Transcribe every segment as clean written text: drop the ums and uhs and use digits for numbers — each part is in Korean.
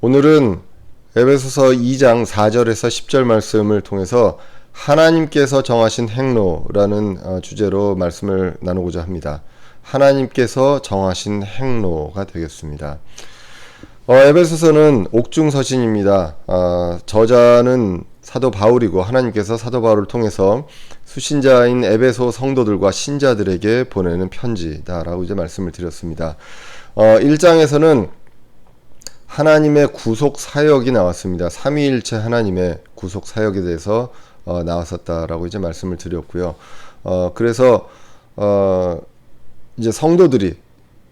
오늘은 에베소서 2장 4절에서 10절 말씀을 통해서 하나님께서 정하신 행로라는 주제로 말씀을 나누고자 합니다. 하나님께서 정하신 행로가 되겠습니다. 에베소서는 옥중서신입니다. 저자는 사도 바울이고 하나님께서 사도 바울을 통해서 수신자인 에베소 성도들과 신자들에게 보내는 편지다라고 이제 말씀을 드렸습니다. 1장에서는 하나님의 구속 사역이 나왔습니다. 삼위일체 하나님의 구속 사역에 대해서 나왔었다라고 이제 말씀을 드렸고요. 그래서 이제 성도들이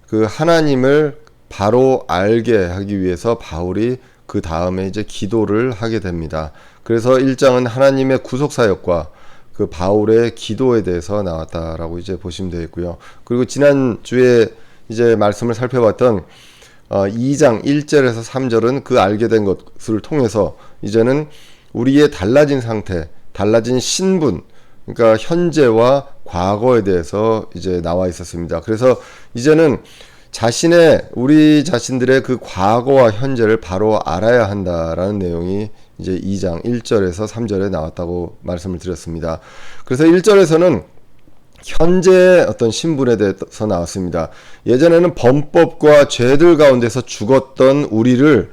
그 하나님을 바로 알게 하기 위해서 바울이 그 다음에 이제 기도를 하게 됩니다. 그래서 1장은 하나님의 구속 사역과 그 바울의 기도에 대해서 나왔다라고 이제 보시면 되겠고요. 그리고 지난 주에 이제 말씀을 살펴봤던 2장 1절에서 3절은 그 알게 된 것을 통해서 이제는 우리의 달라진 상태, 달라진 신분, 그러니까 현재와 과거에 대해서 이제 나와 있었습니다. 그래서 이제는 우리 자신들의 그 과거와 현재를 바로 알아야 한다라는 내용이 이제 2장 1절에서 3절에 나왔다고 말씀을 드렸습니다. 그래서 1절에서는 현재의 어떤 신분에 대해서 나왔습니다. 예전에는 범법과 죄들 가운데서 죽었던 우리를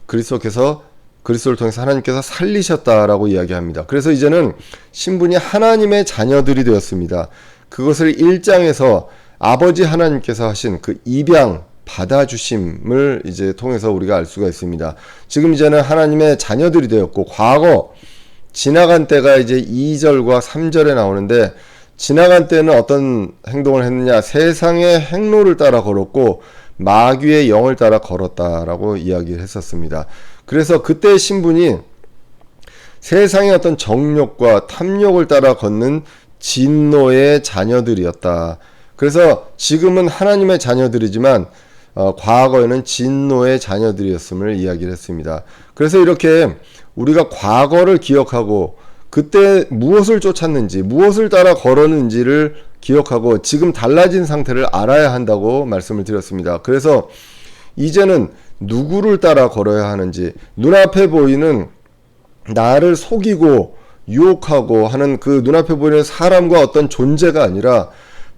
그리스도를 통해서 하나님께서 살리셨다라고 이야기합니다. 그래서 이제는 신분이 하나님의 자녀들이 되었습니다. 그것을 1장에서 아버지 하나님께서 하신 그 입양 받아주심을 이제 통해서 우리가 알 수가 있습니다. 지금 이제는 하나님의 자녀들이 되었고, 과거 지나간 때가 이제 2절과 3절에 나오는데, 지나간 때는 어떤 행동을 했느냐? 세상의 행로를 따라 걸었고 마귀의 영을 따라 걸었다라고 이야기를 했었습니다. 그래서 그때의 신분이 세상의 어떤 정욕과 탐욕을 따라 걷는 진노의 자녀들이었다. 그래서 지금은 하나님의 자녀들이지만 과거에는 진노의 자녀들이었음을 이야기를 했습니다. 그래서 이렇게 우리가 과거를 기억하고 그때 무엇을 쫓았는지, 무엇을 따라 걸었는지를 기억하고 지금 달라진 상태를 알아야 한다고 말씀을 드렸습니다. 그래서 이제는 누구를 따라 걸어야 하는지, 눈앞에 보이는 나를 속이고 유혹하고 하는 그 눈앞에 보이는 사람과 어떤 존재가 아니라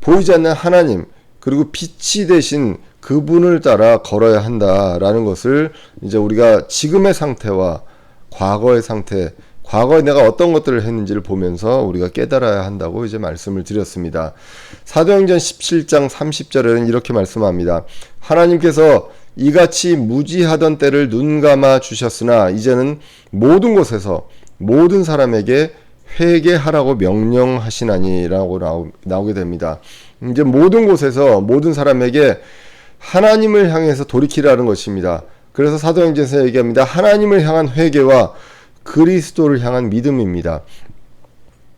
보이지 않는 하나님, 그리고 빛이 되신 그분을 따라 걸어야 한다라는 것을 이제 우리가 지금의 상태와 과거의 상태, 과거에 내가 어떤 것들을 했는지를 보면서 우리가 깨달아야 한다고 이제 말씀을 드렸습니다. 사도행전 17장 30절에는 이렇게 말씀합니다. 하나님께서 이같이 무지하던 때를 눈감아 주셨으나 이제는 모든 곳에서 모든 사람에게 회개하라고 명령하시나니라고 나오게 됩니다. 이제 모든 곳에서 모든 사람에게 하나님을 향해서 돌이키라는 것입니다. 그래서 사도행전에서 얘기합니다. 하나님을 향한 회개와 그리스도를 향한 믿음입니다.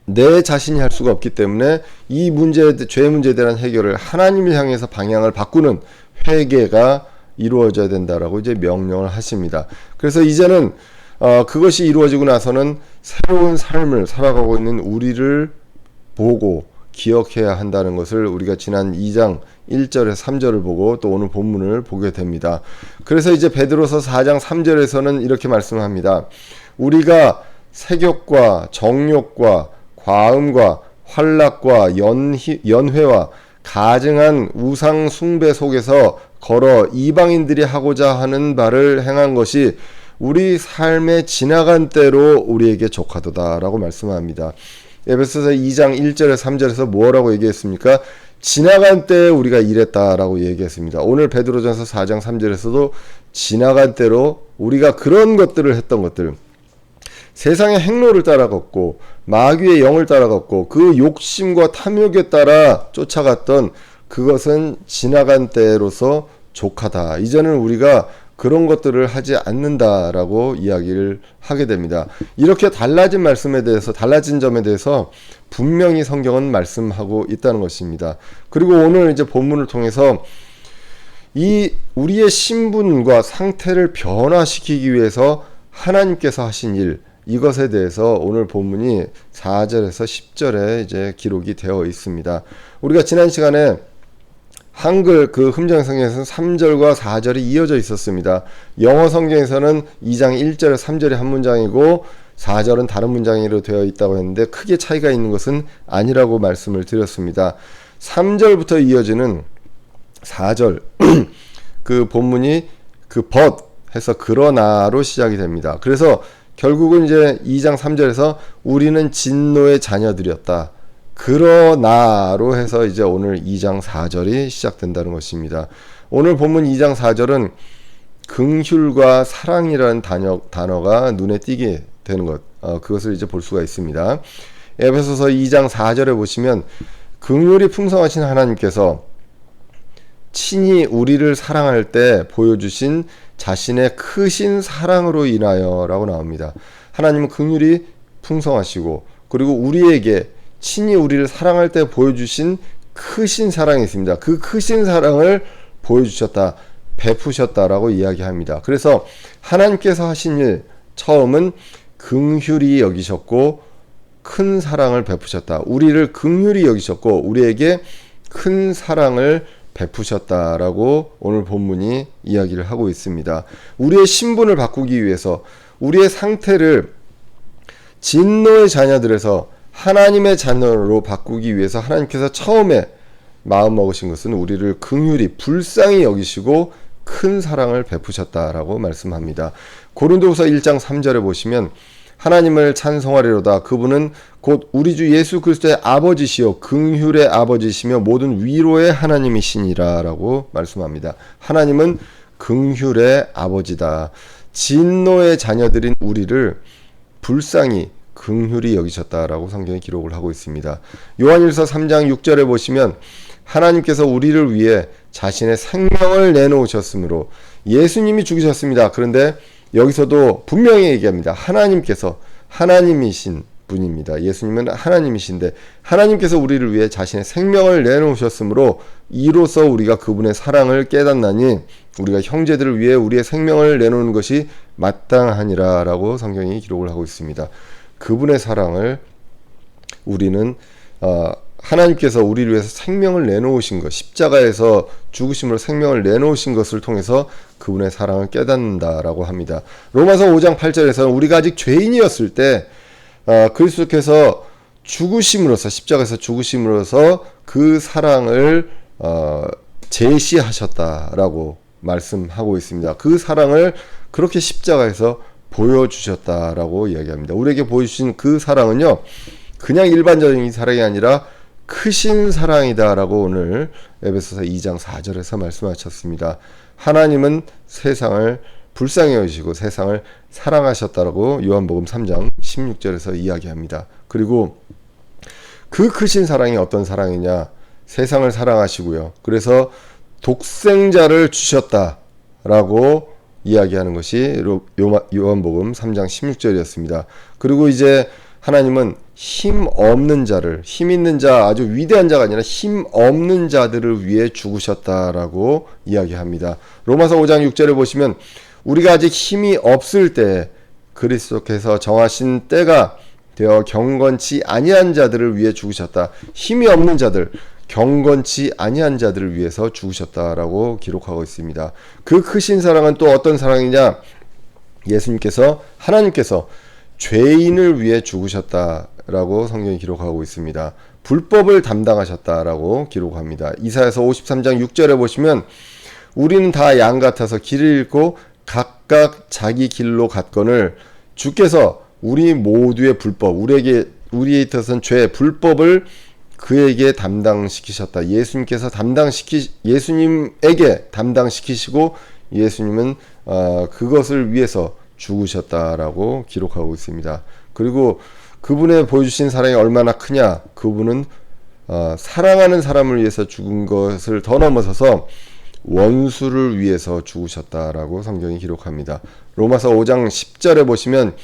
내 자신이 할 수가 없기 때문에 이 죄 문제에 대한 해결을 하나님을 향해서 방향을 바꾸는 회개가 이루어져야 된다라고 이제 명령을 하십니다. 그래서 이제는 그것이 이루어지고 나서는 새로운 삶을 살아가고 있는 우리를 보고 기억해야 한다는 것을 우리가 지난 2장 1절에서 3절을 보고 또 오늘 본문을 보게 됩니다. 그래서 이제 베드로서 4장 3절에서는 이렇게 말씀합니다. 우리가 색욕과 정욕과 과음과 환락과 연회와 가증한 우상 숭배 속에서 걸어 이방인들이 하고자 하는 바를 행한 것이 우리 삶의 지나간 때로 우리에게 족하도다라고 말씀합니다. 에베소서 2장 1절에서 3절에서 뭐라고 얘기했습니까? 지나간 때에 우리가 이랬다라고 얘기했습니다. 오늘 베드로전서 4장 3절에서도 지나간 때로 우리가 그런 것들을 했던 것들, 세상의 행로를 따라 걷고 마귀의 영을 따라 걷고 그 욕심과 탐욕에 따라 쫓아갔던 그것은 지나간 때로서 족하다. 이제는 우리가 그런 것들을 하지 않는다라고 이야기를 하게 됩니다. 이렇게 달라진 말씀에 대해서, 달라진 점에 대해서 분명히 성경은 말씀하고 있다는 것입니다. 그리고 오늘 이제 본문을 통해서 우리의 신분과 상태를 변화시키기 위해서 하나님께서 하신 일, 이것에 대해서 오늘 본문이 4절에서 10절에 이제 기록이 되어 있습니다. 우리가 지난 시간에 한글 그 흠정 성경에서는 3절과 4절이 이어져 있었습니다. 영어 성경에서는 2장 1절에 3절이 한 문장이고 4절은 다른 문장으로 되어 있다고 했는데 크게 차이가 있는 것은 아니라고 말씀을 드렸습니다. 3절부터 이어지는 4절 그 본문이 그 but 해서 그러나로 시작이 됩니다. 그래서 결국은 이제 2장 3절에서 우리는 진노의 자녀들이었다. 그러나로 해서 이제 오늘 2장 4절이 시작된다는 것입니다. 오늘 본문 2장 4절은 긍휼과 사랑이라는 단어가 눈에 띄게 되는 것, 그것을 이제 볼 수가 있습니다. 에베소서 2장 4절에 보시면 긍휼이 풍성하신 하나님께서 친히 우리를 사랑할 때 보여주신 자신의 크신 사랑으로 인하여 라고 나옵니다. 하나님은 긍휼이 풍성하시고 그리고 우리에게 친히 우리를 사랑할 때 보여주신 크신 사랑이 있습니다. 그 크신 사랑을 보여주셨다, 베푸셨다라고 이야기합니다. 그래서 하나님께서 하신 일, 처음은 긍휼히 여기셨고 큰 사랑을 베푸셨다. 우리를 긍휼히 여기셨고 우리에게 큰 사랑을 베푸셨다라고 오늘 본문이 이야기를 하고 있습니다. 우리의 신분을 바꾸기 위해서 우리의 상태를 진노의 자녀들에서 하나님의 자녀로 바꾸기 위해서 하나님께서 처음에 마음 먹으신 것은 우리를 긍휼히 불쌍히 여기시고 큰 사랑을 베푸셨다라고 말씀합니다. 고린도후서 1장 3절에 보시면 하나님을 찬송하리로다. 그분은 곧 우리 주 예수 그리스도의 아버지시요 긍휼의 아버지시며 모든 위로의 하나님이시니라 라고 말씀합니다. 하나님은 긍휼의 아버지다. 진노의 자녀들인 우리를 불쌍히 긍휼히 여기셨다라고 성경이 기록을 하고 있습니다. 요한일서 3장 6절에 보시면 하나님께서 우리를 위해 자신의 생명을 내놓으셨으므로 예수님이 죽으셨습니다. 그런데 여기서도 분명히 얘기합니다. 하나님께서 하나님이신 분입니다. 예수님은 하나님이신데 하나님께서 우리를 위해 자신의 생명을 내놓으셨으므로 이로써 우리가 그분의 사랑을 깨닫나니 우리가 형제들을 위해 우리의 생명을 내놓는 것이 마땅하니라 라고 성경이 기록을 하고 있습니다. 그분의 사랑을 우리는 하나님께서 우리를 위해서 생명을 내놓으신 것, 십자가에서 죽으심으로 생명을 내놓으신 것을 통해서 그분의 사랑을 깨닫는다라고 합니다. 로마서 5장 8절에서는 우리가 아직 죄인이었을 때 그리스도께서 죽으심으로써 십자가에서 죽으심으로써 그 사랑을 제시하셨다라고 말씀하고 있습니다. 그 사랑을 그렇게 십자가에서 보여주셨다라고 이야기합니다. 우리에게 보여주신 그 사랑은요, 그냥 일반적인 사랑이 아니라 크신 사랑이다라고 오늘 에베소서 2장 4절에서 말씀하셨습니다. 하나님은 세상을 불쌍히 여기시고 세상을 사랑하셨다라고 요한복음 3장 16절에서 이야기합니다. 그리고 그 크신 사랑이 어떤 사랑이냐? 세상을 사랑하시고요. 그래서 독생자를 주셨다라고 이야기하는 것이 요한복음 3장 16절이었습니다. 그리고 이제 하나님은 힘 없는 자를, 힘 있는 자, 아주 위대한 자가 아니라 힘 없는 자들을 위해 죽으셨다라고 이야기합니다. 로마서 5장 6절에 보시면 우리가 아직 힘이 없을 때 그리스도께서 정하신 때가 되어 경건치 아니한 자들을 위해 죽으셨다. 힘이 없는 자들, 경건치 아니한 자들을 위해서 죽으셨다라고 기록하고 있습니다. 그 크신 사랑은 또 어떤 사랑이냐? 하나님께서 죄인을 위해 죽으셨다라고 성경이 기록하고 있습니다. 불법을 담당하셨다라고 기록합니다. 이사야서 53장 6절에 보시면 우리는 다 양 같아서 길을 잃고 각각 자기 길로 갔거늘 주께서 우리 모두의 불법, 우리에 있어서는 죄, 불법을 그에게 담당시키셨다. 예수님에게 담당시키시고 예수님은 그것을 위해서 죽으셨다라고 기록하고 있습니다. 그리고 그분의 보여주신 사랑이 얼마나 크냐? 그분은 사랑하는 사람을 위해서 죽은 것을 더 넘어서서 원수를 위해서 죽으셨다라고 성경이 기록합니다. 로마서 5장 10절에 보시면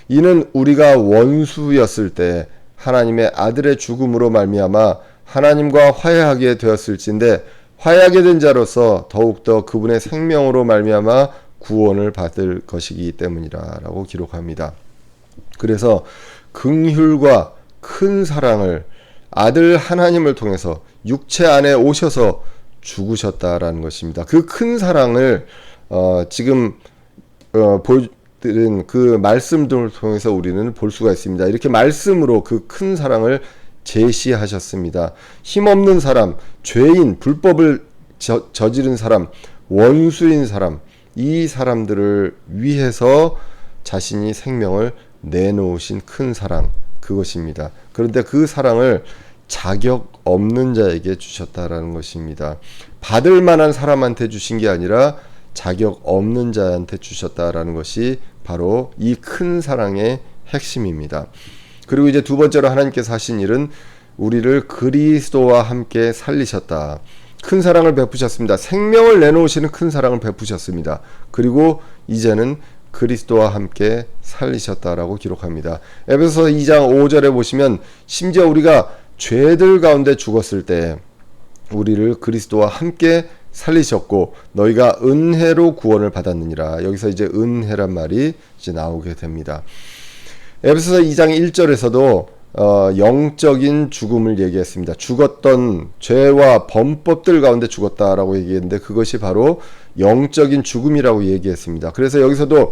이는 우리가 원수였을 때 하나님의 아들의 죽음으로 말미암아 하나님과 화해하게 되었을진데 화해하게 된 자로서 더욱더 그분의 생명으로 말미암아 구원을 받을 것이기 때문이라라고 기록합니다. 그래서 긍휼과 큰 사랑을 아들 하나님을 통해서 육체 안에 오셔서 죽으셨다라는 것입니다. 그 큰 사랑을 지금 보여드린 그 말씀들을 통해서 우리는 볼 수가 있습니다. 이렇게 말씀으로 그 큰 사랑을 제시하셨습니다. 힘없는 사람, 죄인, 불법을 저지른 사람, 원수인 사람, 이 사람들을 위해서 자신이 생명을 내놓으신 큰 사랑, 그것입니다. 그런데 그 사랑을 자격 없는 자에게 주셨다라는 것입니다. 받을 만한 사람한테 주신 게 아니라 자격 없는 자한테 주셨다라는 것이 바로 이 큰 사랑의 핵심입니다. 그리고 이제 두 번째로 하나님께서 하신 일은 우리를 그리스도와 함께 살리셨다. 큰 사랑을 베푸셨습니다. 생명을 내놓으시는 큰 사랑을 베푸셨습니다. 그리고 이제는 그리스도와 함께 살리셨다라고 기록합니다. 에베소서 2장 5절에 보시면 심지어 우리가 죄들 가운데 죽었을 때 우리를 그리스도와 함께 살리셨고 너희가 은혜로 구원을 받았느니라. 여기서 이제 은혜란 말이 이제 나오게 됩니다. 에베소서 2장 1절에서도 영적인 죽음을 얘기했습니다. 죽었던 죄와 범법들 가운데 죽었다라고 얘기했는데 그것이 바로 영적인 죽음이라고 얘기했습니다. 그래서 여기서도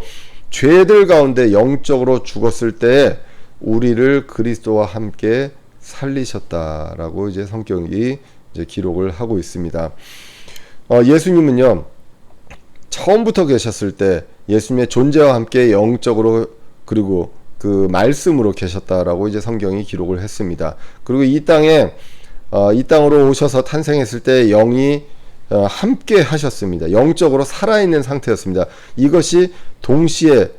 죄들 가운데 영적으로 죽었을 때 우리를 그리스도와 함께 살리셨다라고 이제 성경이 이제 기록을 하고 있습니다. 예수님은요, 처음부터 계셨을 때 예수님의 존재와 함께 영적으로 그리고 그 말씀으로 계셨다라고 이제 성경이 기록을 했습니다. 그리고 이 땅으로 오셔서 탄생했을 때 영이 함께 하셨습니다. 영적으로 살아있는 상태였습니다. 이것이 동시에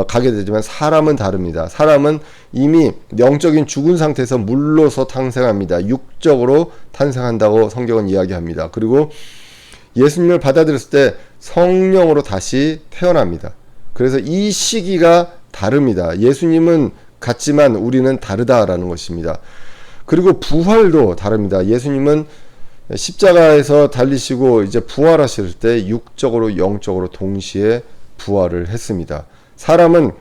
가게 되지만 사람은 다릅니다. 사람은 이미 영적인 죽은 상태에서 물로서 탄생합니다. 육적으로 탄생한다고 성경은 이야기합니다. 그리고 예수님을 받아들였을 때 성령으로 다시 태어납니다. 그래서 이 시기가 다릅니다. 예수님은 같지만 우리는 다르다라는 것입니다. 그리고 부활도 다릅니다. 예수님은 십자가에서 달리시고 이제 부활하실 때 육적으로 영적으로 동시에 부활을 했습니다. 사람은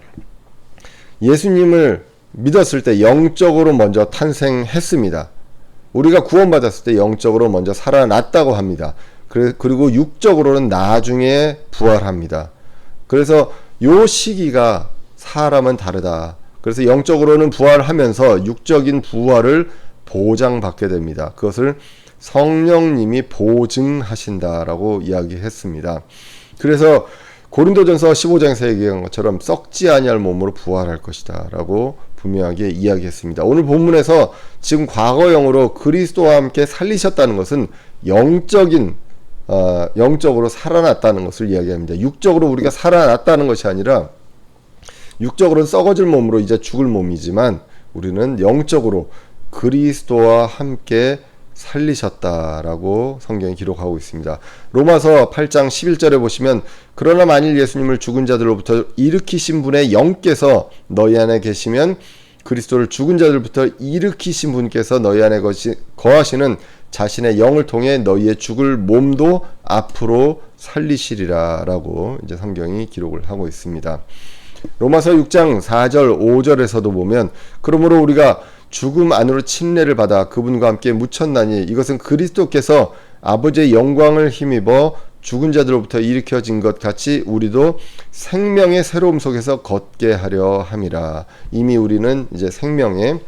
예수님을 믿었을 때 영적으로 먼저 탄생했습니다. 우리가 구원받았을 때 영적으로 먼저 살아났다고 합니다. 그리고 육적으로는 나중에 부활합니다. 그래서 요 시기가 사람은 다르다. 그래서 영적으로는 부활하면서 육적인 부활을 보장받게 됩니다. 그것을 성령님이 보증하신다라고 이야기했습니다. 그래서 고린도전서 15장에서 얘기한 것처럼 썩지 아니할 몸으로 부활할 것이다 라고 분명하게 이야기했습니다. 오늘 본문에서 지금 과거형으로 그리스도와 함께 살리셨다는 것은 영적으로 살아났다는 것을 이야기합니다. 육적으로 우리가 살아났다는 것이 아니라 육적으로는 썩어질 몸으로 이제 죽을 몸이지만 우리는 영적으로 그리스도와 함께 살리셨다라고 성경이 기록하고 있습니다. 로마서 8장 11절에 보시면 그러나 만일 예수님을 죽은 자들로부터 일으키신 분의 영께서 너희 안에 계시면 그리스도를 죽은 자들부터 일으키신 분께서 너희 안에 거하시는 자신의 영을 통해 너희의 죽을 몸도 앞으로 살리시리라 라고 이제 성경이 기록을 하고 있습니다. 로마서 6장 4절 5절에서도 보면 그러므로 우리가 죽음 안으로 침례를 받아 그분과 함께 묻혔나니 이것은 그리스도께서 아버지의 영광을 힘입어 죽은 자들로부터 일으켜진 것 같이 우리도 생명의 새로움 속에서 걷게 하려 함이라. 이미 우리는 이제 생명의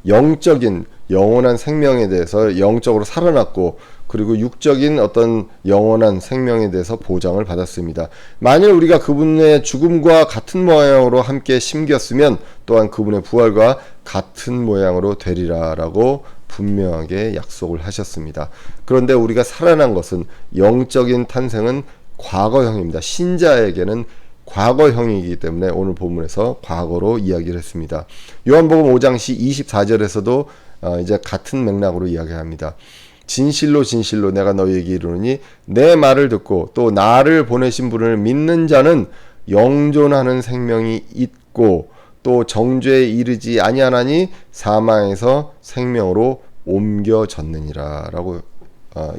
영적인 영원한 생명에 대해서 영적으로 살아났고 그리고 육적인 어떤 영원한 생명에 대해서 보장을 받았습니다. 만일 우리가 그분의 죽음과 같은 모양으로 함께 심겼으면 또한 그분의 부활과 같은 모양으로 되리라 라고 분명하게 약속을 하셨습니다. 그런데 우리가 살아난 것은 영적인 탄생은 과거형입니다. 신자에게는 과거형이기 때문에 오늘 본문에서 과거로 이야기를 했습니다. 요한복음 5장 24절에서도 이제 같은 맥락으로 이야기합니다. 진실로 진실로 내가 너희에게 이르노니 내 말을 듣고 또 나를 보내신 분을 믿는 자는 영존하는 생명이 있고 또 정죄에 이르지 아니하나니 사망에서 생명으로 옮겨졌느니라 라고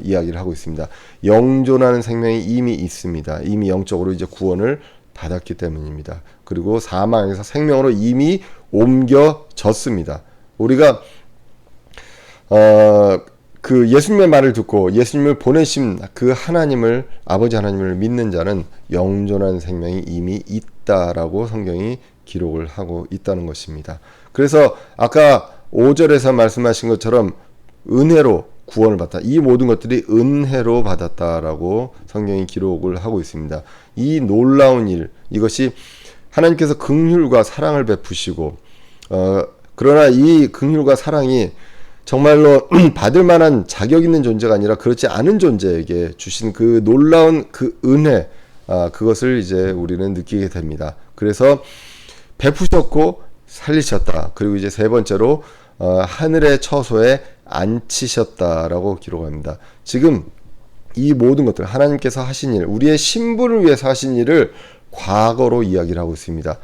이야기를 하고 있습니다. 영존하는 생명이 이미 있습니다. 이미 영적으로 이제 구원을 받았기 때문입니다. 그리고 사망에서 생명으로 이미 옮겨졌습니다. 우리가 그 예수님의 말을 듣고 예수님을 보내신 그 하나님을, 아버지 하나님을 믿는 자는 영존한 생명이 이미 있다라고 성경이 기록을 하고 있다는 것입니다. 그래서 아까 5절에서 말씀하신 것처럼 은혜로 구원을 받다. 이 모든 것들이 은혜로 받았다라고 성경이 기록을 하고 있습니다. 이 놀라운 일, 이것이 하나님께서 긍휼과 사랑을 베푸시고, 그러나 이 긍휼과 사랑이 정말로 받을 만한 자격 있는 존재가 아니라 그렇지 않은 존재에게 주신 그 놀라운 그 은혜, 그것을 이제 우리는 느끼게 됩니다. 그래서 베푸셨고 살리셨다. 그리고 이제 세 번째로 하늘의 처소에 앉히셨다라고 기록합니다. 지금 이 모든 것들, 하나님께서 하신 일, 우리의 신분을 위해서 하신 일을 과거로 이야기를 하고 있습니다.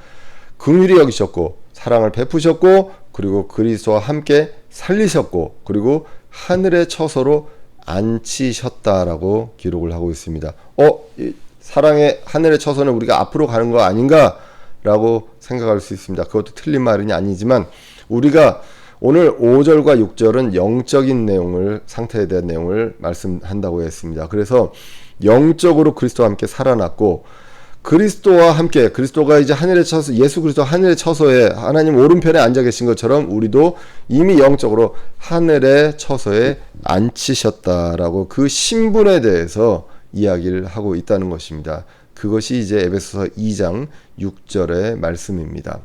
긍휼히 여기셨고 사랑을 베푸셨고, 그리고 그리스도와 함께 살리셨고, 그리고 하늘의 처소로 앉히셨다라고 기록을 하고 있습니다. 사랑의 하늘의 처소는 우리가 앞으로 가는 거 아닌가 라고 생각할 수 있습니다. 그것도 틀린 말은 아니지만, 우리가 오늘 5절과 6절은 영적인 내용을, 상태에 대한 내용을 말씀한다고 했습니다. 그래서 영적으로 그리스도와 함께 살아났고, 그리스도와 함께, 그리스도가 이제 하늘의 처소, 예수 그리스도 하늘의 처소에 하나님 오른편에 앉아 계신 것처럼 우리도 이미 영적으로 하늘의 처소에 앉히셨다라고 그 신분에 대해서 이야기를 하고 있다는 것입니다. 그것이 이제 에베소서 2장 6절의 말씀입니다.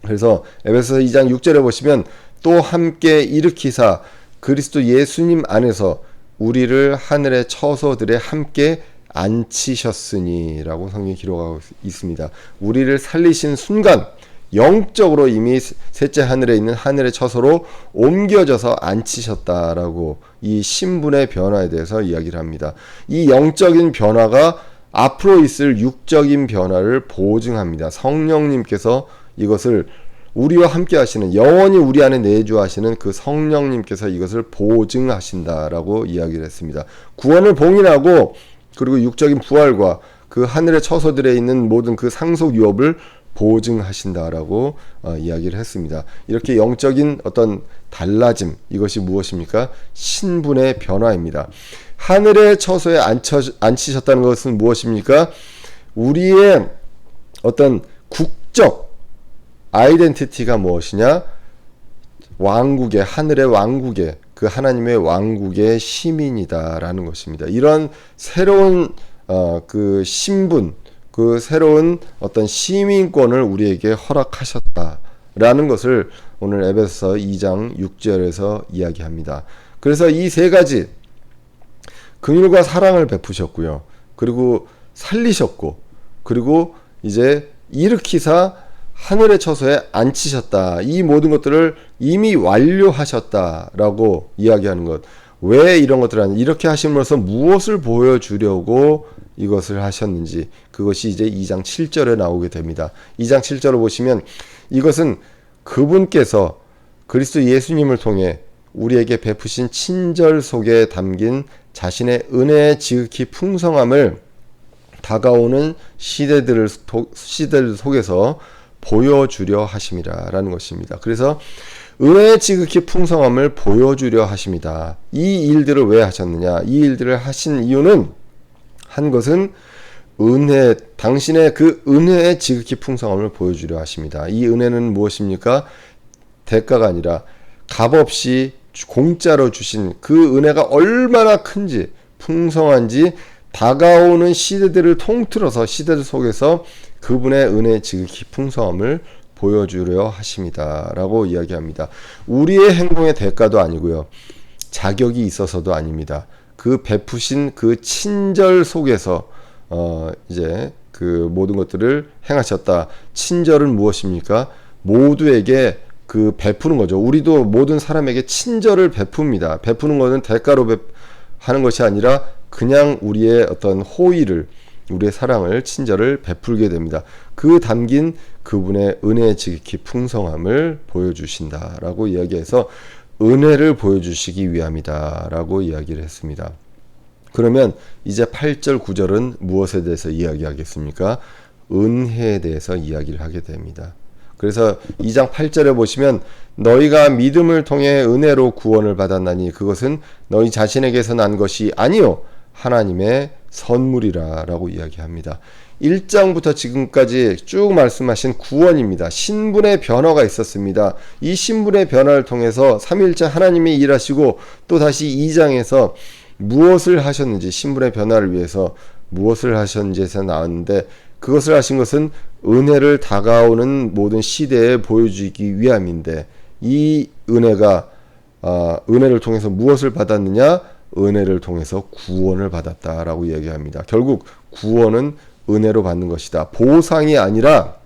그래서 에베소서 2장 6절에 보시면, 또 함께 일으키사 그리스도 예수님 안에서 우리를 하늘의 처소들에 함께 앉히셨으니 라고 성경이 기록하고 있습니다. 우리를 살리신 순간 영적으로 이미 셋째 하늘에 있는 하늘의 처소로 옮겨져서 앉히셨다라고 이 신분의 변화에 대해서 이야기를 합니다. 이 영적인 변화가 앞으로 있을 육적인 변화를 보증합니다. 성령님께서 이것을 우리와 함께 하시는, 영원히 우리 안에 내주하시는 그 성령님께서 이것을 보증하신다라고 이야기를 했습니다. 구원을 봉인하고, 그리고 육적인 부활과 그 하늘의 처소들에 있는 모든 그 상속 유업을 보증하신다라고 이야기를 했습니다. 이렇게 영적인 어떤 달라짐, 이것이 무엇입니까? 신분의 변화입니다. 하늘의 처소에 앉히셨다는 것은 무엇입니까? 우리의 어떤 국적 아이덴티티가 무엇이냐? 왕국의, 하늘의 왕국의, 그 하나님의 왕국의 시민이다라는 것입니다. 이런 새로운 그 신분, 그 새로운 어떤 시민권을 우리에게 허락하셨다라는 것을 오늘 에베소서 2장 6절에서 이야기합니다. 그래서 이 세 가지, 긍휼과 사랑을 베푸셨고요, 그리고 살리셨고, 그리고 이제 일으키사 하늘의 처소에 앉히셨다. 이 모든 것들을 이미 완료하셨다라고 이야기하는 것. 왜 이런 것들을 하는지, 이렇게 하심으로써 무엇을 보여주려고 이것을 하셨는지, 그것이 이제 2장 7절에 나오게 됩니다. 2장 7절을 보시면, 이것은 그분께서 그리스도 예수님을 통해 우리에게 베푸신 친절 속에 담긴 자신의 은혜의 지극히 풍성함을 다가오는 시대들 속에서 보여주려 하심이라라는 것입니다. 그래서 은혜의 지극히 풍성함을 보여주려 하십니다. 이 일들을 왜 하셨느냐? 이 일들을 하신 이유는, 한 것은 은혜, 당신의 그 은혜의 지극히 풍성함을 보여주려 하십니다. 이 은혜는 무엇입니까? 대가가 아니라 값없이 공짜로 주신 그 은혜가 얼마나 큰지, 풍성한지 다가오는 시대들을 통틀어서 시대들 속에서 그분의 은혜의 지극히 풍성함을 보여주려 하십니다 라고 이야기합니다. 우리의 행동의 대가도 아니고요, 자격이 있어서도 아닙니다. 그 베푸신 그 친절 속에서 이제 그 모든 것들을 행하셨다. 친절은 무엇입니까? 모두에게 그 베푸는 거죠. 우리도 모든 사람에게 친절을 베풉니다. 베푸는 것은 대가로 하는 것이 아니라 그냥 우리의 어떤 호의를, 우리의 사랑을, 친절을 베풀게 됩니다. 그 담긴 그분의 은혜의 지극히 풍성함을 보여주신다라고 이야기해서 은혜를 보여주시기 위함이다라고 이야기를 했습니다. 그러면 이제 8절 9절은 무엇에 대해서 이야기하겠습니까? 은혜에 대해서 이야기를 하게 됩니다. 그래서 2장 8절에 보시면 너희가 믿음을 통해 은혜로 구원을 받았나니 그것은 너희 자신에게서 난 것이 아니요 하나님의 선물이라 라고 이야기합니다. 1장부터 지금까지 쭉 말씀하신 구원입니다. 신분의 변화가 있었습니다. 이 신분의 변화를 통해서 삼위일체 하나님이 일하시고 또 다시 2장에서 무엇을 하셨는지, 신분의 변화를 위해서 무엇을 하셨는지에서 나왔는데, 그것을 하신 것은 은혜를 다가오는 모든 시대에 보여주기 위함인데, 이 은혜가 은혜를 통해서 무엇을 받았느냐? 은혜를 통해서 구원을 받았다라고 이야기합니다. 결국 구원은 은혜로 받는 것이다. 보상이 아니라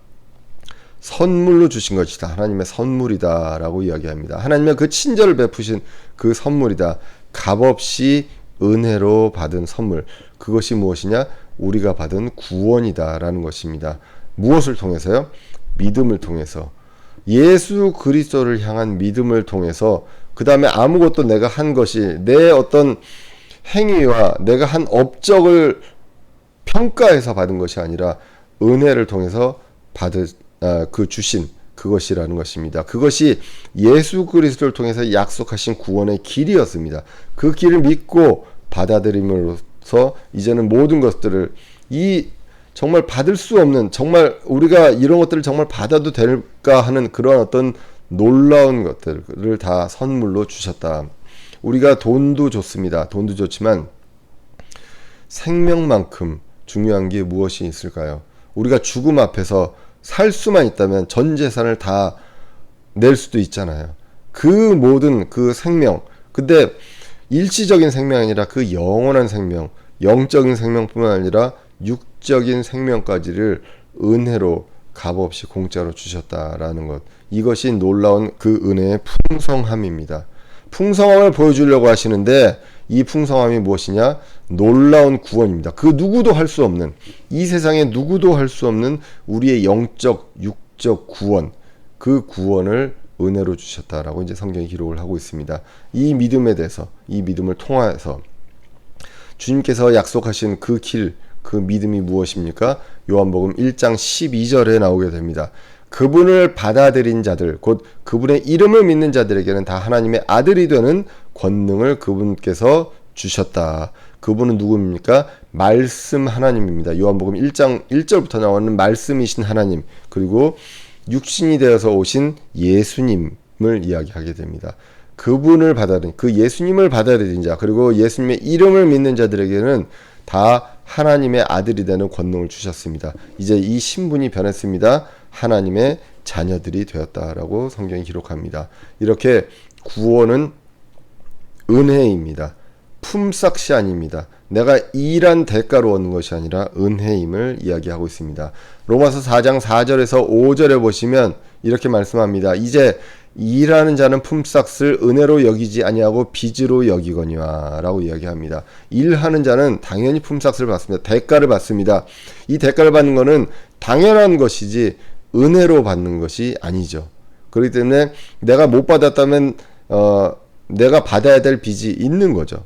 선물로 주신 것이다. 하나님의 선물이다 라고 이야기합니다. 하나님의 그 친절을 베푸신 그 선물이다. 값없이 은혜로 받은 선물. 그것이 무엇이냐? 우리가 받은 구원이다 라는 것입니다. 무엇을 통해서요? 믿음을 통해서. 예수 그리스도를 향한 믿음을 통해서, 그 다음에 아무것도 내가 한 것이, 내 어떤 행위와 내가 한 업적을 평가해서 받은 것이 아니라 은혜를 통해서 주신 그것이라는 것입니다. 그것이 예수 그리스도를 통해서 약속하신 구원의 길이었습니다. 그 길을 믿고 받아들임으로써 이제는 모든 것들을, 이 정말 받을 수 없는, 정말 우리가 이런 것들을 정말 받아도 될까 하는 그런 어떤 놀라운 것들을 다 선물로 주셨다. 우리가 돈도 좋습니다. 돈도 좋지만 생명만큼 중요한 게 무엇이 있을까요? 우리가 죽음 앞에서 살 수만 있다면 전 재산을 다 낼 수도 있잖아요. 그 모든 그 생명, 근데 일시적인 생명이 아니라 그 영원한 생명, 영적인 생명뿐만 아니라 육적인 생명까지를 은혜로 값없이 공짜로 주셨다라는 것, 이것이 놀라운 그 은혜의 풍성함입니다. 풍성함을 보여주려고 하시는데 이 풍성함이 무엇이냐? 놀라운 구원입니다. 그 누구도 할 수 없는, 이 세상에 누구도 할 수 없는 우리의 영적, 육적 구원, 그 구원을 은혜로 주셨다라고 이제 성경이 기록을 하고 있습니다. 이 믿음에 대해서, 이 믿음을 통해서 주님께서 약속하신 그 길, 그 믿음이 무엇입니까? 요한복음 1장 12절에 나오게 됩니다. 그분을 받아들인 자들, 곧 그분의 이름을 믿는 자들에게는 다 하나님의 아들이 되는 권능을 그분께서 주셨다. 그분은 누구입니까? 말씀 하나님입니다. 요한복음 1장 1절부터 나오는 말씀이신 하나님, 그리고 육신이 되어서 오신 예수님을 이야기하게 됩니다. 그분을 받아들인, 그 예수님을 받아들인 자, 그리고 예수님의 이름을 믿는 자들에게는 다 하나님의 아들이 되는 권능을 주셨습니다. 이제 이 신분이 변했습니다. 하나님의 자녀들이 되었다라고 성경이 기록합니다. 이렇게 구원은 은혜입니다. 품삯이 아닙니다. 내가 일한 대가로 얻는 것이 아니라 은혜임을 이야기하고 있습니다. 로마서 4장 4절에서 5절에 보시면 이렇게 말씀합니다. 이제 일하는 자는 품삯을 은혜로 여기지 아니하고 빚으로 여기거니와 라고 이야기합니다. 일하는 자는 당연히 품삯을 받습니다. 대가를 받습니다. 이 대가를 받는 것은 당연한 것이지 은혜로 받는 것이 아니죠. 그렇기 때문에 내가 못 받았다면 내가 받아야 될 빚이 있는 거죠.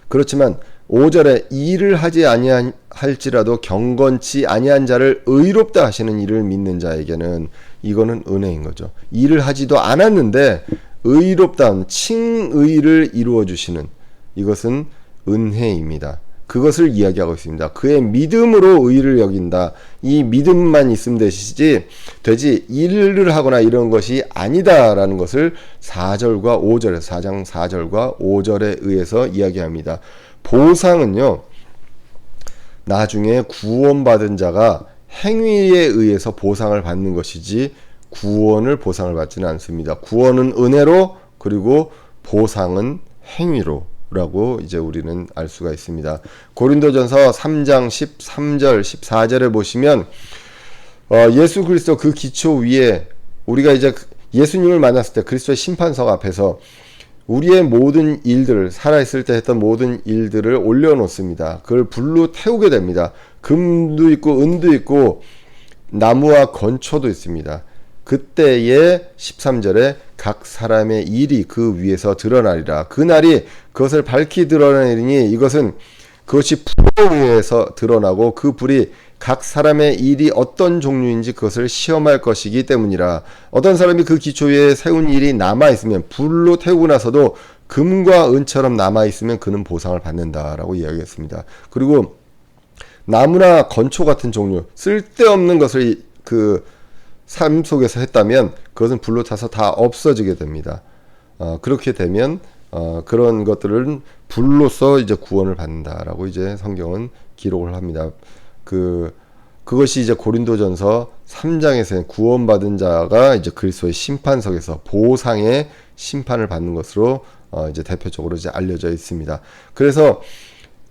그렇지만 5절에 일을 하지 아니할지라도 경건치 아니한 자를 의롭다 하시는 이를 믿는 자에게는 이거는 은혜인 거죠. 일을 하지도 않았는데 의롭다는 칭의를 이루어 주시는, 이것은 은혜입니다. 그것을 이야기하고 있습니다. 그의 믿음으로 의를 여긴다. 이 믿음만 있으면 되지 일을 하거나 이런 것이 아니다라는 것을 4절과 5절에서 4장 4절과 5절에 의해서 이야기합니다. 보상은요, 나중에 구원받은 자가 행위에 의해서 보상을 받는 것이지 구원을 보상을 받지는 않습니다. 구원은 은혜로, 그리고 보상은 행위로 라고 이제 우리는 알 수가 있습니다. 고린도전서 3장 13절 14절에 보시면 예수 그리스도 그 기초 위에 우리가 이제 예수님을 만났을 때 그리스도의 심판석 앞에서 우리의 모든 일들을, 살아있을 때 했던 모든 일들을 올려놓습니다. 그걸 불로 태우게 됩니다. 금도 있고 은도 있고 나무와 건초도 있습니다. 그때의 13절에 각 사람의 일이 그 위에서 드러나리라. 그날이 그것을 밝히 드러내리니 이것은 그것이 불에 의해서 드러나고 그 불이 각 사람의 일이 어떤 종류인지 그것을 시험할 것이기 때문이라. 어떤 사람이 그 기초 위에 세운 일이 남아있으면, 불로 태우고 나서도 금과 은처럼 남아있으면 그는 보상을 받는다라고 이야기했습니다. 그리고 나무나 건초 같은 종류, 쓸데없는 것을 그 삶 속에서 했다면 그것은 불로 타서 다 없어지게 됩니다. 그렇게 되면 그런 것들은 불로써 이제 구원을 받는다라고 이제 성경은 기록을 합니다. 그것이 이제 고린도전서 3장에서 구원받은 자가 이제 그리스도의 심판석에서 보상의 심판을 받는 것으로 이제 대표적으로 이제 알려져 있습니다. 그래서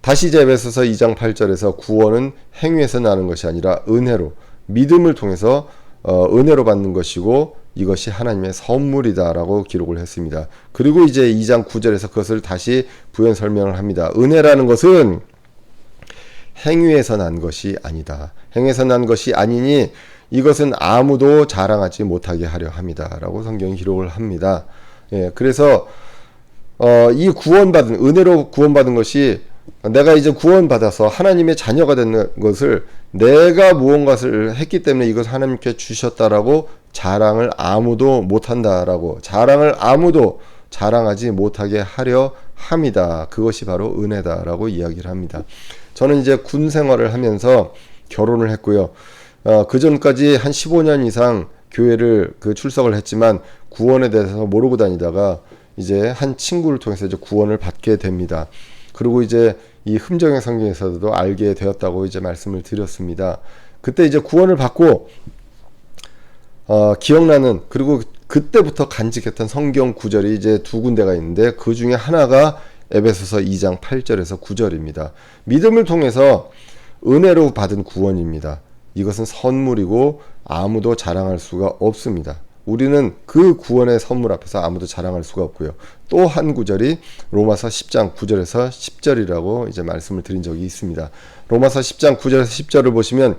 다시 이제 에베소서 2장 8절에서 구원은 행위에서 나는 것이 아니라 은혜로, 믿음을 통해서 은혜로 받는 것이고 이것이 하나님의 선물이다라고 기록을 했습니다. 그리고 이제 2장 9절에서 그것을 다시 부연 설명을 합니다. 은혜라는 것은 행위에서 난 것이 아니다. 행위에서 난 것이 아니니 이것은 아무도 자랑하지 못하게 하려 함이다라고 성경이 기록을 합니다. 예, 그래서 이 구원받은, 은혜로 구원받은 것이, 내가 이제 구원받아서 하나님의 자녀가 되는 것을 내가 무언가를 했기 때문에 이것을 하나님께 주셨다라고 자랑을 아무도 못한다라고, 자랑을 아무도 자랑하지 못하게 하려 함이다. 그것이 바로 은혜다라고 이야기를 합니다. 저는 이제 군 생활을 하면서 결혼을 했고요. 그 전까지 한 15년 이상 교회를 출석을 했지만 구원에 대해서 모르고 다니다가 이제 한 친구를 통해서 이제 구원을 받게 됩니다. 그리고 이제 이 흠정의 성경에서도 알게 되었다고 이제 말씀을 드렸습니다. 그때 이제 구원을 받고 기억나는, 그리고 그때부터 간직했던 성경 구절이 이제 두 군데가 있는데 그 중에 하나가 에베소서 2장 8절에서 9절입니다. 믿음을 통해서 은혜로 받은 구원입니다. 이것은 선물이고 아무도 자랑할 수가 없습니다. 우리는 그 구원의 선물 앞에서 아무도 자랑할 수가 없고요. 또 한 구절이 로마서 10장 9절에서 10절이라고 이제 말씀을 드린 적이 있습니다. 로마서 10장 9절에서 10절을 보시면,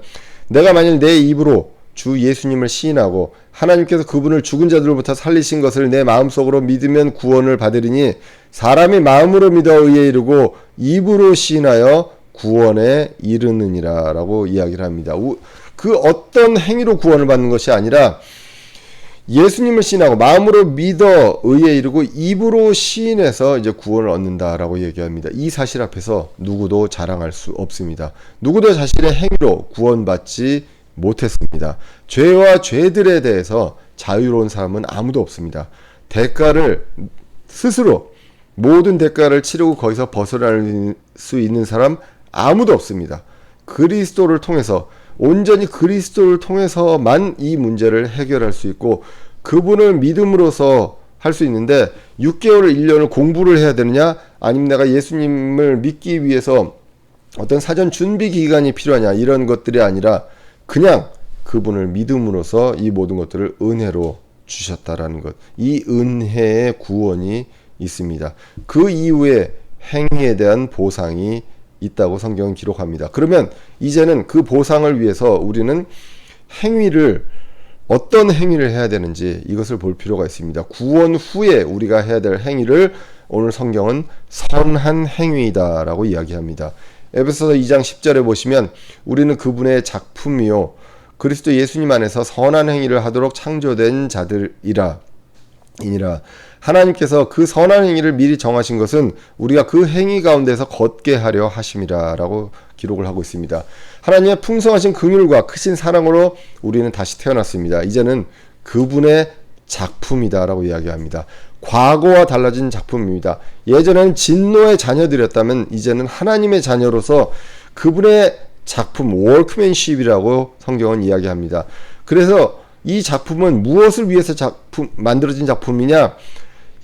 내가 만일 내 입으로 주 예수님을 시인하고 하나님께서 그분을 죽은 자들로부터 살리신 것을 내 마음속으로 믿으면 구원을 받으리니, 사람이 마음으로 믿어 의에 이르고 입으로 시인하여 구원에 이르느니라 라고 이야기를 합니다. 그 어떤 행위로 구원을 받는 것이 아니라 예수님을 시인하고 마음으로 믿어 의에 이르고 입으로 시인해서 이제 구원을 얻는다라고 얘기합니다. 이 사실 앞에서 누구도 자랑할 수 없습니다. 누구도 자신의 행위로 구원받지 못했습니다. 죄와 죄들에 대해서 자유로운 사람은 아무도 없습니다. 대가를 스스로, 모든 대가를 치르고 거기서 벗어날 수 있는 사람 아무도 없습니다. 그리스도를 통해서, 온전히 그리스도를 통해서만 이 문제를 해결할 수 있고 그분을 믿음으로써 할 수 있는데, 6개월을 1년을 공부를 해야 되느냐, 아니면 내가 예수님을 믿기 위해서 어떤 사전 준비 기간이 필요하냐, 이런 것들이 아니라 그냥 그분을 믿음으로써 이 모든 것들을 은혜로 주셨다라는 것, 이 은혜의 구원이 있습니다. 그 이후에 행위에 대한 보상이 있다고 성경은 기록합니다. 그러면 이제는 그 보상을 위해서 우리는 어떤 행위를 해야 되는지 이것을 볼 필요가 있습니다. 구원 후에 우리가 해야 될 행위를 오늘 성경은 선한 행위이다라고 이야기합니다. 에베소서 2장 10절에 보시면, 우리는 그분의 작품이요 그리스도 예수님 안에서 선한 행위를 하도록 창조된 자들이라. 하나님께서 그 선한 행위를 미리 정하신 것은 우리가 그 행위 가운데서 걷게 하려 하심이라 라고 기록을 하고 있습니다. 하나님의 풍성하신 긍휼과 크신 사랑으로 우리는 다시 태어났습니다. 이제는 그분의 작품이다 라고 이야기합니다. 과거와 달라진 작품입니다. 예전에는 진노의 자녀들이었다면 이제는 하나님의 자녀로서 그분의 작품, 워크맨십이라고 성경은 이야기합니다. 그래서 이 작품은 무엇을 위해서 만들어진 작품이냐?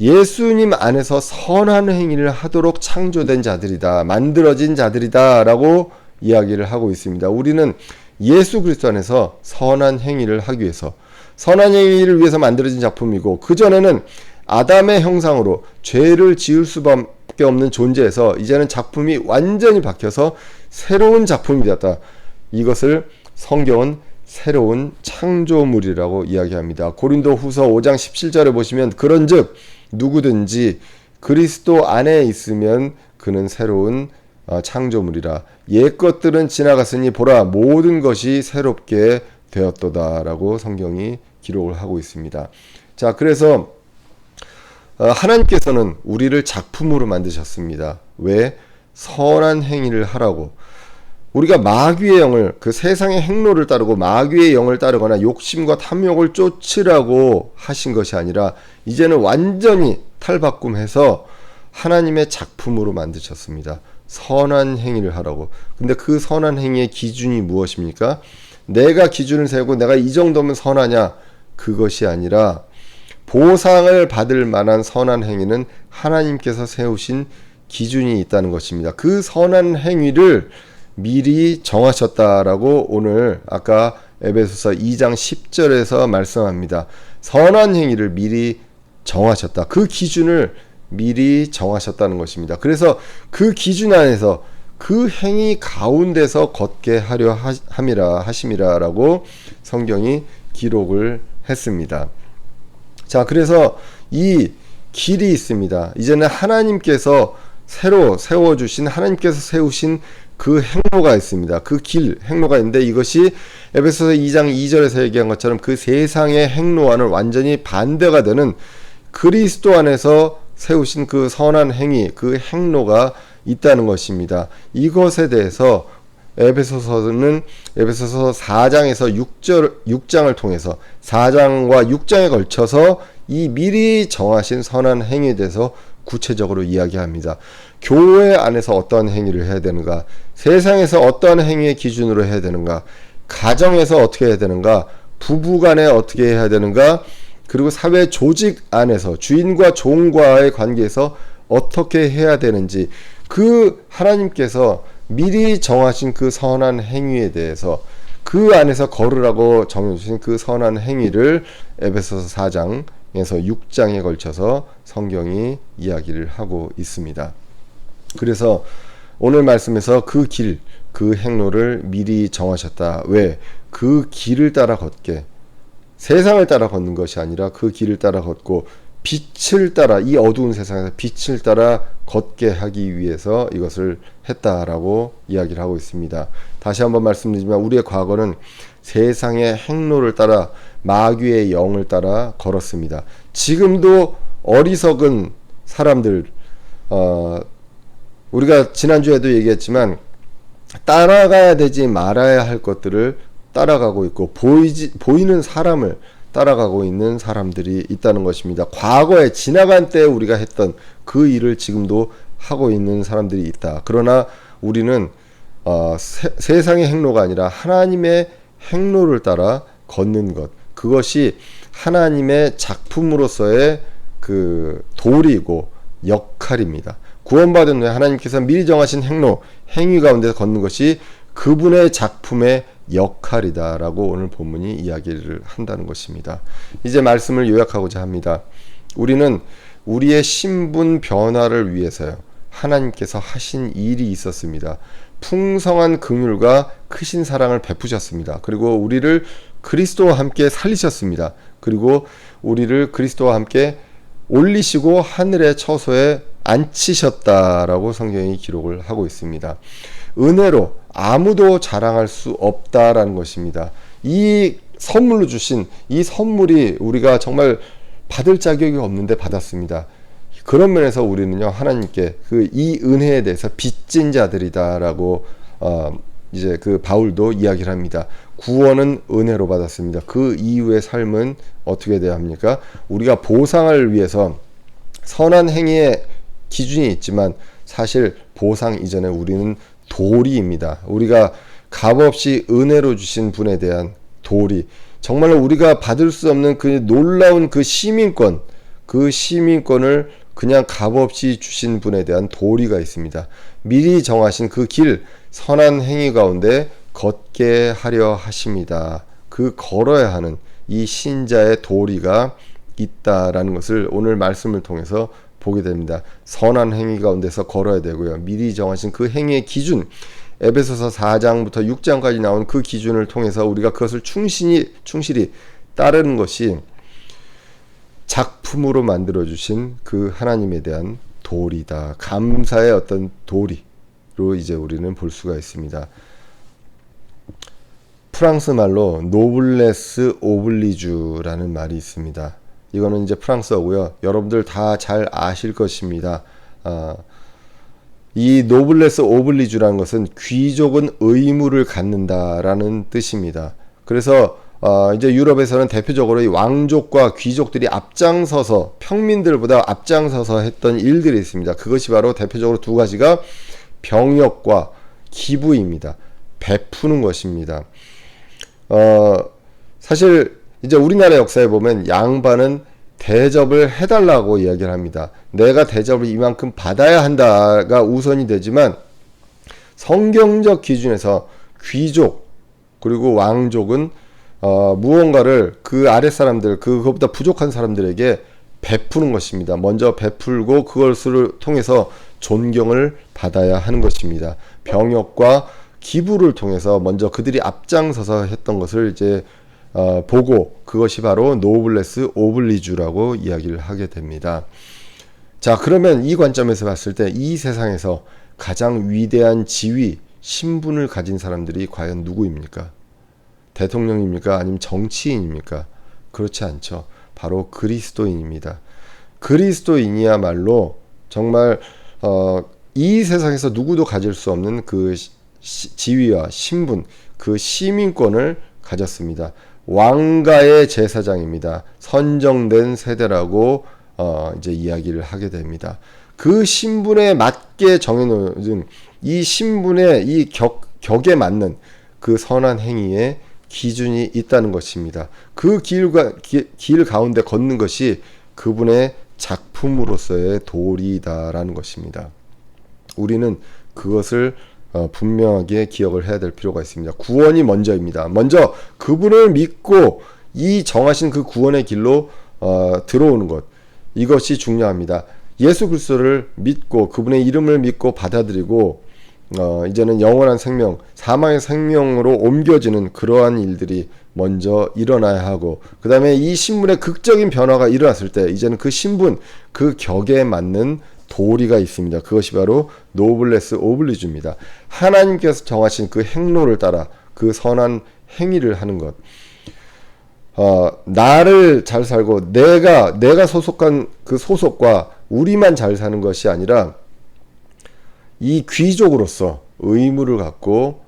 예수님 안에서 선한 행위를 하도록 창조된 자들이다, 만들어진 자들이다 라고 이야기를 하고 있습니다. 우리는 예수 그리스도 안에서 선한 행위를 하기 위해서, 선한 행위를 위해서 만들어진 작품이고, 그전에는 아담의 형상으로 죄를 지을 수밖에 없는 존재에서 이제는 작품이 완전히 바뀌어서 새로운 작품이 되었다. 이것을 성경은 새로운 창조물이라고 이야기합니다. 고린도 후서 5장 17절에 보시면, 그런즉 누구든지 그리스도 안에 있으면 그는 새로운 창조물이라. 옛 것들은 지나갔으니 보라 모든 것이 새롭게 되었도다라고 성경이 기록을 하고 있습니다. 자, 그래서 하나님께서는 우리를 작품으로 만드셨습니다. 왜? 선한 행위를 하라고. 우리가 마귀의 영을, 그 세상의 행로를 따르고 마귀의 영을 따르거나 욕심과 탐욕을 쫓으라고 하신 것이 아니라 이제는 완전히 탈바꿈해서 하나님의 작품으로 만드셨습니다. 선한 행위를 하라고. 근데 그 선한 행위의 기준이 무엇입니까? 내가 기준을 세우고 내가 이 정도면 선하냐? 그것이 아니라 보상을 받을 만한 선한 행위는 하나님께서 세우신 기준이 있다는 것입니다. 그 선한 행위를 미리 정하셨다라고 오늘 아까 에베소서 2장 10절에서 말씀합니다. 선한 행위를 미리 정하셨다. 그 기준을 미리 정하셨다는 것입니다. 그래서 그 기준 안에서 그 행위 가운데서 걷게 하려 하심이라라고 성경이 기록을 했습니다. 자, 그래서 이 길이 있습니다. 이제는 하나님께서 새로 세워주신, 하나님께서 세우신 그 행로가 있습니다. 그 길, 행로가 있는데 이것이 에베소서 2장 2절에서 얘기한 것처럼 그 세상의 행로와는 완전히 반대가 되는 그리스도 안에서 세우신 그 선한 행위, 그 행로가 있다는 것입니다. 이것에 대해서 에베소서는 에베소서 4장에서 6장을 통해서 4장과 6장에 걸쳐서 이 미리 정하신 선한 행위에 대해서 구체적으로 이야기합니다. 교회 안에서 어떠한 행위를 해야 되는가, 세상에서 어떠한 행위의 기준으로 해야 되는가, 가정에서 어떻게 해야 되는가, 부부간에 어떻게 해야 되는가, 그리고 사회 조직 안에서 주인과 종과의 관계에서 어떻게 해야 되는지, 그 하나님께서 미리 정하신 그 선한 행위에 대해서 그 안에서 걸으라고 정해주신 그 선한 행위를 에베소서 4장에서 6장에 걸쳐서 성경이 이야기를 하고 있습니다. 그래서 오늘 말씀에서 그 길, 그 행로를 미리 정하셨다. 왜? 그 길을 따라 걷게, 세상을 따라 걷는 것이 아니라 그 길을 따라 걷고 빛을 따라, 이 어두운 세상에서 빛을 따라 걷게 하기 위해서 이것을 했다라고 이야기를 하고 있습니다. 다시 한번 말씀드리지만 우리의 과거는 세상의 행로를 따라 마귀의 영을 따라 걸었습니다. 지금도 어리석은 사람들, 우리가 지난주에도 얘기했지만 따라가야 되지 말아야 할 것들을 따라가고 있고 보이는 사람을 따라가고 있는 사람들이 있다는 것입니다. 과거에 지나간 때에 우리가 했던 그 일을 지금도 하고 있는 사람들이 있다. 그러나 우리는 세상의 행로가 아니라 하나님의 행로를 따라 걷는 것, 그것이 하나님의 작품으로서의 그 도리이고 역할입니다. 구원받은 후에 하나님께서 미리 정하신 행로, 행위 가운데서 걷는 것이 그분의 작품의 역할이다라고 오늘 본문이 이야기를 한다는 것입니다. 이제 말씀을 요약하고자 합니다. 우리는 우리의 신분 변화를 위해서요, 하나님께서 하신 일이 있었습니다. 풍성한 긍휼과 크신 사랑을 베푸셨습니다. 그리고 우리를 그리스도와 함께 살리셨습니다. 그리고 우리를 그리스도와 함께 올리시고 하늘의 처소에 앉히셨다라고 성경이 기록을 하고 있습니다. 은혜로 아무도 자랑할 수 없다라는 것입니다. 이 선물로 주신 이 선물이 우리가 정말 받을 자격이 없는데 받았습니다. 그런 면에서 우리는요, 하나님께 이 은혜에 대해서 빚진 자들이다라고 이제 그 바울도 이야기를 합니다. 구원은 은혜로 받았습니다. 그 이후의 삶은 어떻게 돼야 합니까? 우리가 보상을 위해서 선한 행위의 기준이 있지만 사실 보상 이전에 우리는 도리입니다. 우리가 값없이 은혜로 주신 분에 대한 도리, 정말로 우리가 받을 수 없는 그 놀라운 그 시민권, 그 시민권을 그냥 값없이 주신 분에 대한 도리가 있습니다. 미리 정하신 그 길, 선한 행위 가운데 걷게 하려 하십니다. 그 걸어야 하는 이 신자의 도리가 있다라는 것을 오늘 말씀을 통해서 보게 됩니다. 선한 행위 가운데서 걸어야 되고요. 미리 정하신 그 행위의 기준, 에베소서 4장부터 6장까지 나온 그 기준을 통해서 우리가 그것을 충실히 따르는 것이 작품으로 만들어주신 그 하나님에 대한 도리다. 감사의 어떤 도리, 이제 우리는 볼 수가 있습니다. 프랑스 말로 노블레스 오블리주라는 말이 있습니다. 이거는 이제 프랑스어고요. 여러분들 다 잘 아실 것입니다. 이 노블레스 오블리주라는 것은 귀족은 의무를 갖는다라는 뜻입니다. 그래서 이제 유럽에서는 대표적으로 이 왕족과 귀족들이 앞장서서 평민들보다 앞장서서 했던 일들이 있습니다. 그것이 바로 대표적으로 두 가지가 병역과 기부입니다. 베푸는 것입니다. 사실 이제 우리나라 역사에 보면 양반은 대접을 해달라고 이야기를 합니다. 내가 대접을 이만큼 받아야 한다가 우선이 되지만 성경적 기준에서 귀족 그리고 왕족은 무언가를 그 아랫사람들 그것보다 부족한 사람들에게 베푸는 것입니다. 먼저 베풀고 그것을 통해서 존경을 받아야 하는 것입니다. 병역과 기부를 통해서 먼저 그들이 앞장서서 했던 것을 이제 보고 그것이 바로 노블레스 오블리주라고 이야기를 하게 됩니다. 자, 그러면 이 관점에서 봤을 때 이 세상에서 가장 위대한 지위, 신분을 가진 사람들이 과연 누구입니까? 대통령입니까? 아니면 정치인입니까? 그렇지 않죠. 바로 그리스도인입니다. 그리스도인이야말로 정말 이 세상에서 누구도 가질 수 없는 그 지위와 신분, 그 시민권을 가졌습니다. 왕가의 제사장입니다. 선정된 세대라고 이제 이야기를 하게 됩니다. 그 신분에 맞게 정해놓은 이 신분의 이 격에 맞는 그 선한 행위에 기준이 있다는 것입니다. 그 길 가운데 걷는 것이 그분의 작품으로서의 도리다라는 것입니다. 우리는 그것을 분명하게 기억을 해야 될 필요가 있습니다. 구원이 먼저입니다. 먼저 그분을 믿고 이 정하신 그 구원의 길로 들어오는 것, 이것이 중요합니다. 예수 그리스도를 믿고 그분의 이름을 믿고 받아들이고 이제는 영원한 생명, 사망의 생명으로 옮겨지는 그러한 일들이 먼저 일어나야 하고, 그 다음에 이 신분의 극적인 변화가 일어났을 때 이제는 그 신분, 그 격에 맞는 도리가 있습니다. 그것이 바로 노블레스 오블리주입니다. 하나님께서 정하신 그 행로를 따라 그 선한 행위를 하는 것. 나를 잘 살고 내가 소속한 그 소속과 우리만 잘 사는 것이 아니라 이 귀족으로서 의무를 갖고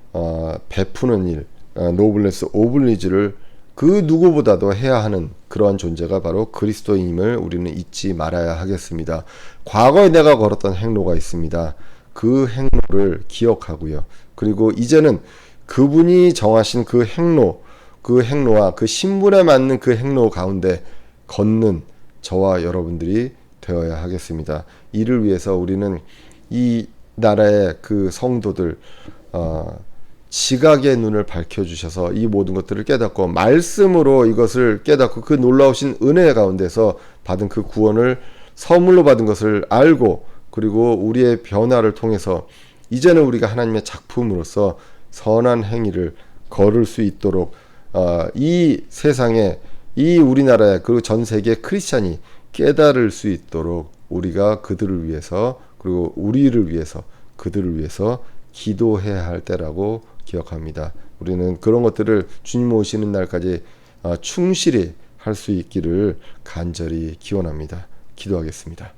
베푸는 일, 노블레스 오블리주를 그 누구보다도 해야 하는 그러한 존재가 바로 그리스도인임을 우리는 잊지 말아야 하겠습니다. 과거에 내가 걸었던 행로가 있습니다. 그 행로를 기억하고요. 그리고 이제는 그분이 정하신 그 행로와 그 신분에 맞는 그 행로 가운데 걷는 저와 여러분들이 되어야 하겠습니다. 이를 위해서 우리는 이 나라의 그 성도들 지각의 눈을 밝혀주셔서 이 모든 것들을 깨닫고 말씀으로 이것을 깨닫고 그 놀라우신 은혜 가운데서 받은 그 구원을 선물로 받은 것을 알고, 그리고 우리의 변화를 통해서 이제는 우리가 하나님의 작품으로서 선한 행위를 걸을 수 있도록 이 세상에, 이 우리나라에, 그리고 전 세계 크리스찬이 깨달을 수 있도록 우리가 그들을 위해서, 그리고 우리를 위해서, 그들을 위해서 기도해야 할 때라고 기억합니다. 우리는 그런 것들을 주님 오시는 날까지 충실히 할 수 있기를 간절히 기원합니다. 기도하겠습니다.